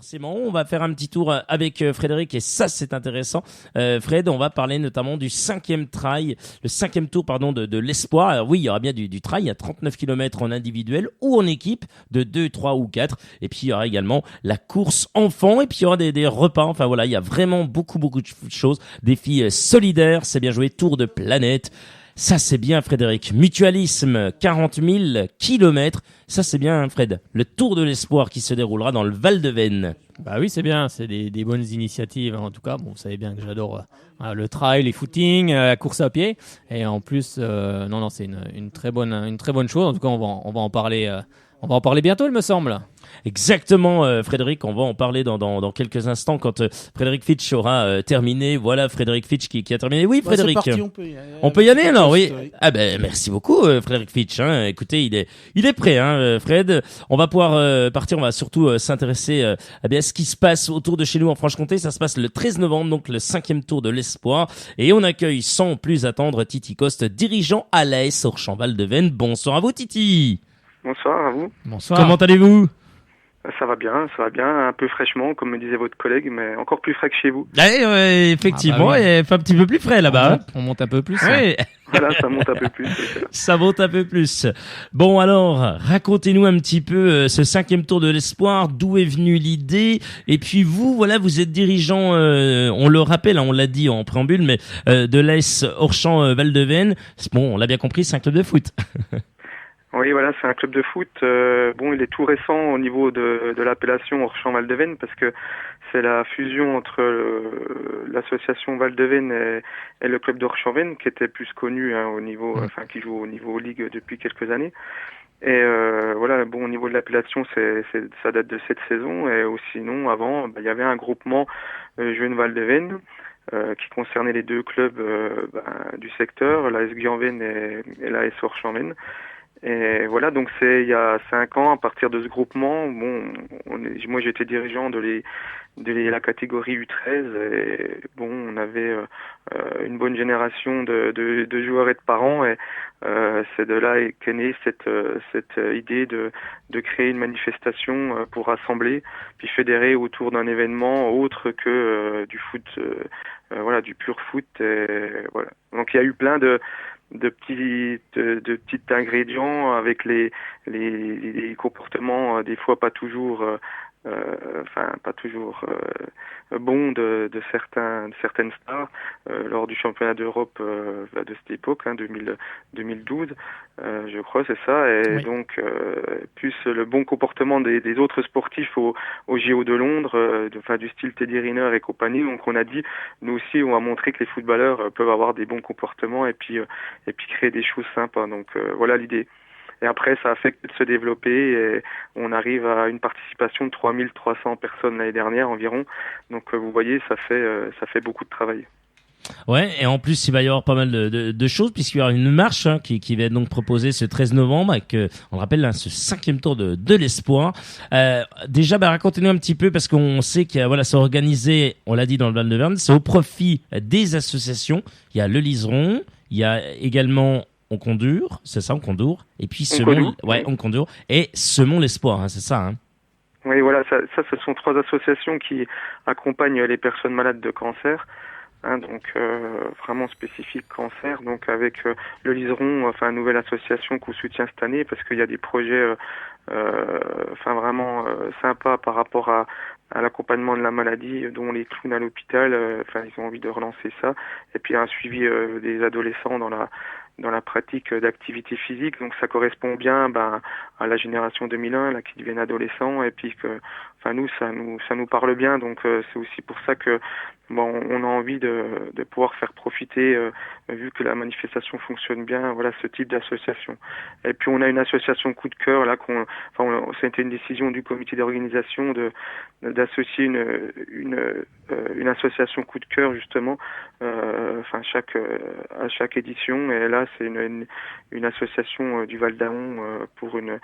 forcément, on va faire un petit tour avec Frédéric et ça c'est intéressant. Fred, on va parler notamment du cinquième tour de l'espoir. Alors oui, il y aura bien du trail, il y a 39 km en individuel ou en équipe de 2, 3 ou 4. Et puis il y aura également la course enfant et puis il y aura des repas. Enfin voilà, il y a vraiment beaucoup de choses. Défis solidaires, c'est bien joué, tour de planète. Ça, c'est bien, Frédéric. Mutualisme, 40 000 kilomètres. Ça, c'est bien, hein, Fred. Le Tour de l'Espoir qui se déroulera dans le Val-de-Veynes. Bah oui, c'est bien. C'est des bonnes initiatives. En tout cas, bon, vous savez bien que j'adore le trail, les footings, la course à pied. Et en plus, non, c'est une très bonne chose. En tout cas, on va en parler. On va en parler bientôt, il me semble. Exactement, Frédéric. On va en parler dans quelques instants quand Frédéric Fitch aura terminé. Voilà, Frédéric Fitch qui a terminé. Oui, Frédéric. C'est parti, on peut y aller. On peut y aller alors, oui. Ah ben, merci beaucoup, Frédéric Fitch. Hein. Écoutez, il est prêt, hein, Fred. On va pouvoir partir. On va surtout s'intéresser à ce qui se passe autour de chez nous en Franche-Comté. Ça se passe le 13 novembre, donc le 5e Tour de l'Espoir. Et on accueille sans plus attendre Titi Coste, dirigeant à l'AS Orchamps-Val-de-Veynes. Bonsoir à vous, Titi. Bonsoir à vous. Bonsoir. Comment allez-vous? Ça va bien, un peu fraîchement, comme me disait votre collègue, mais encore plus frais que chez vous. Effectivement, oui. et fait un petit peu plus frais là-bas. On monte un peu plus. Oui. Voilà, ça monte un peu plus. Ça monte un peu plus. Bon alors, racontez-nous un petit peu ce 5e Tour de l'Espoir, d'où est venue l'idée, et puis vous êtes dirigeant, on le rappelle, hein, on l'a dit en préambule, mais de l'AS Orchamps-Val-de-Veynes. Bon, on l'a bien compris, c'est un club de foot. Oui, voilà, c'est un club de foot. Il est tout récent au niveau de l'appellation Orchamps-Val-de-Veynes parce que c'est la fusion entre l'association Val-de-Veynes et le club d'Orchamps-Veynes qui était plus connu au niveau, qui joue au niveau Ligue depuis quelques années. Et au niveau de l'appellation, ça date de cette saison. Et sinon, avant, il y avait un groupement Jeunes Val-de-Veynes qui concernait les deux clubs du secteur, l'AS Guyanveynes et l'AS Orchamps-Veynes. Et voilà, donc c'est il y a 5 ans, à partir de ce groupement, moi j'étais dirigeant de la catégorie U13 et on avait une bonne génération de joueurs et de parents et c'est de là qu'est née cette idée de créer une manifestation pour rassembler puis fédérer autour d'un événement autre que du foot, du pur foot. Et voilà. Donc il y a eu plein de petits ingrédients avec les comportements des fois pas toujours bons de certaines stars lors du championnat d'Europe de cette époque, 2012 je crois, c'est ça. Et oui. Donc plus le bon comportement des autres sportifs au JO de Londres, du style Teddy Riner et compagnie. Donc on a dit, nous aussi on va montrer que les footballeurs peuvent avoir des bons comportements et puis créer des choses sympas. Donc voilà l'idée. Et après, ça a fait que de se développer et on arrive à une participation de 3300 personnes l'année dernière environ. Donc, vous voyez, ça fait beaucoup de travail. Ouais, et en plus, il va y avoir pas mal de choses puisqu'il y aura une marche qui va être donc proposée ce 13 novembre avec, on le rappelle, ce 5e tour de l'Espoir. Déjà, racontez-nous un petit peu parce qu'on sait qu'il y a, c'est organisé, on l'a dit dans le Val-de-Veynes, c'est au profit des associations. Il y a le Liseron, il y a également Oncondur, c'est ça, Oncondur, et puis Oncondur et Semons l'Espoir, c'est ça. Oui, voilà, ça, ce sont 3 associations qui accompagnent les personnes malades de cancer. Donc vraiment spécifique cancer, donc avec le Liseron, une nouvelle association qu'on soutient cette année parce qu'il y a des projets vraiment sympas par rapport à l'accompagnement de la maladie, dont les clowns à l'hôpital, ils ont envie de relancer ça, et puis un suivi des adolescents dans la pratique d'activité physique. Donc ça correspond bien à la génération 2001 là, qui deviennent adolescents, et puis que nous ça nous parle bien. Donc c'est aussi pour ça que on a envie de pouvoir faire profiter, vu que la manifestation fonctionne bien, ce type d'association. Et puis on a une association coup de cœur là c'était une décision du comité d'organisation d'associer une association coup de cœur justement à chaque édition. Et là c'est une association du Val d'Aon pour une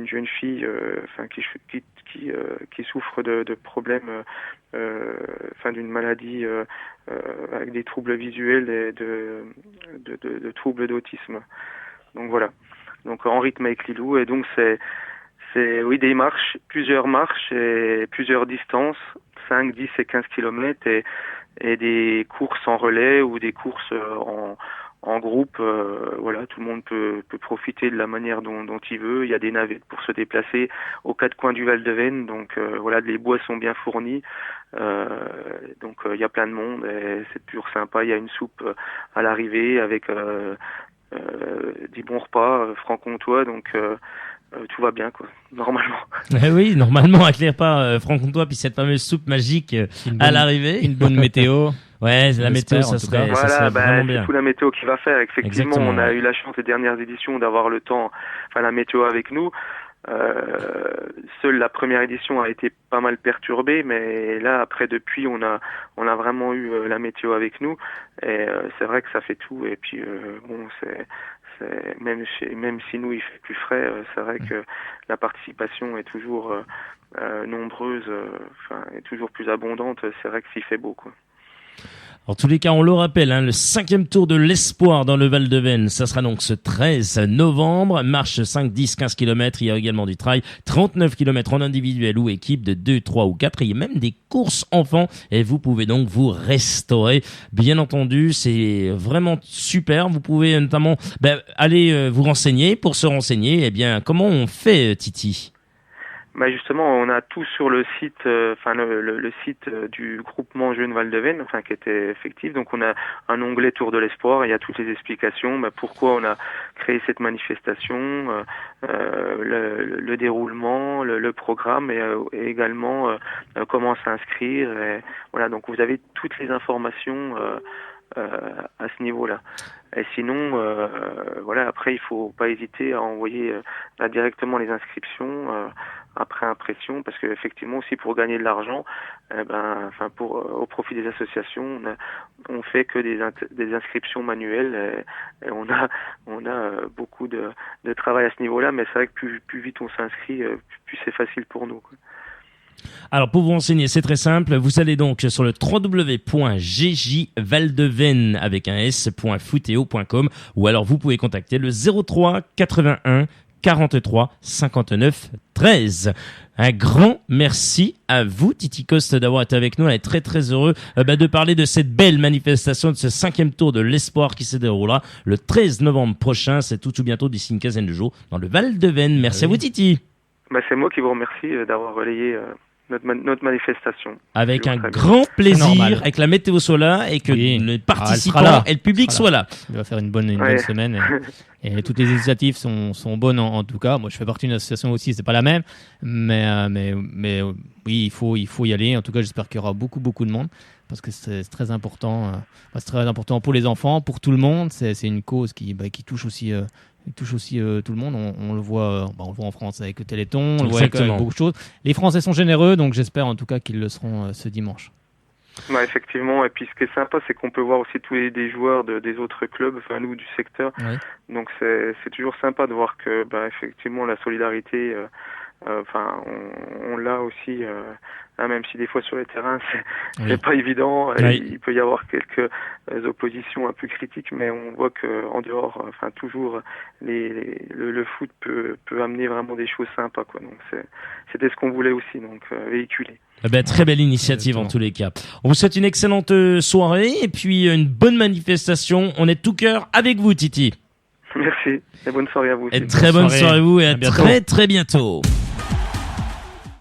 jeune fille qui souffre de problèmes d'une maladie avec des troubles visuels et de troubles d'autisme. Donc voilà. Donc en rythme avec Lilou, et donc c'est C'est oui des marches, plusieurs marches et plusieurs distances, 5, 10 et 15 kilomètres et des courses en relais ou des courses en groupe. Voilà, tout le monde peut profiter de la manière dont il veut. Il y a des navettes pour se déplacer aux quatre coins du Val-de-Veyne, donc voilà, les bois sont bien fournis. Donc il y a plein de monde et c'est toujours sympa. Il y a une soupe à l'arrivée avec des bons repas franc-comtois, donc tout va bien, quoi, normalement. Oui, normalement, avec les repas franc-comtois, puis cette fameuse soupe magique à l'arrivée. Une bonne météo. Ouais, la météo, ça en tout cas. serait, Voilà, ça serait vraiment c'est bien. tout la météo qui va faire. Effectivement, Exactement, on a ouais. eu la chance les dernières éditions d'avoir le temps, enfin la météo avec nous. Seule la première édition a été pas mal perturbée, mais là après depuis on a vraiment eu la météo avec nous et c'est vrai que ça fait tout. Et puis bon, c'est même si nous il fait plus frais, c'est vrai que la participation est toujours nombreuse, enfin est toujours plus abondante. C'est vrai que s'il fait beau, quoi. En tous les cas, on le rappelle, le 5e tour de l'Espoir dans le Val-de-Veyne, ça sera donc ce 13 novembre. Marche 5, 10, 15 km. Il y a également du trail, 39 km en individuel ou équipe de 2, 3 ou 4. Il y a même des courses enfants et vous pouvez donc vous restaurer. Bien entendu, c'est vraiment super. Vous pouvez notamment aller vous renseigner. Pour se renseigner, eh bien, comment on fait, Titi ? Bah justement, on a tout sur le site, enfin le site du groupement Jeunes Val-de-Veyne, enfin qui était effectif. Donc on a un onglet Tour de l'Espoir, il y a toutes les explications, pourquoi on a créé cette manifestation, le déroulement, le programme et également comment s'inscrire. Et voilà, donc vous avez toutes les informations à ce niveau-là. Et sinon, voilà, après il faut pas hésiter à envoyer directement les inscriptions après impression, parce que effectivement aussi pour gagner de l'argent, enfin au profit des associations, on fait que des inscriptions manuelles et on a beaucoup de travail à ce niveau-là, mais c'est vrai que plus vite on s'inscrit, plus c'est facile pour nous, quoi. Alors, pour vous renseigner, c'est très simple. Vous allez donc sur le www.gjvaldeveyne avec un s.footeo.com ou alors vous pouvez contacter le 03 81 43 59 13. Un grand merci à vous, Titi Coste, d'avoir été avec nous. On est très très heureux de parler de cette belle manifestation, de ce 5e tour de l'Espoir qui se déroulera le 13 novembre prochain. C'est tout bientôt, d'ici une quinzaine de jours, dans le Val-de-Veyne. Merci à vous, Titi. C'est moi qui vous remercie d'avoir relayé notre manifestation. Avec un grand plaisir, avec la météo soit là et que les participants et le public soient là. Il va faire une bonne semaine et toutes les initiatives sont bonnes en tout cas. Moi, je fais partie d'une association aussi, c'est pas la même, mais oui, il faut y aller. En tout cas, j'espère qu'il y aura beaucoup de monde parce que c'est très important. C'est très important pour les enfants, pour tout le monde. C'est une cause qui touche aussi. Tout le monde, on le voit en France avec le Téléthon, on le voit avec beaucoup de choses. Les Français sont généreux, donc j'espère en tout cas qu'ils le seront ce dimanche. Effectivement, et puis ce qui est sympa, c'est qu'on peut voir aussi tous des joueurs des autres clubs, enfin nous du secteur. Oui. Donc c'est toujours sympa de voir que effectivement la solidarité, on l'a aussi. Même si des fois sur les terrains c'est pas évident, il peut y avoir quelques oppositions un peu critiques, mais on voit que en dehors, toujours le foot peut amener vraiment des choses sympas, quoi. Donc c'était ce qu'on voulait aussi, donc véhiculer. Très belle initiative en tous les cas. On vous souhaite une excellente soirée et puis une bonne manifestation. On est tout cœur avec vous, Titi. Merci et bonne soirée à vous. Et très bonne soirée à vous et à très très bientôt.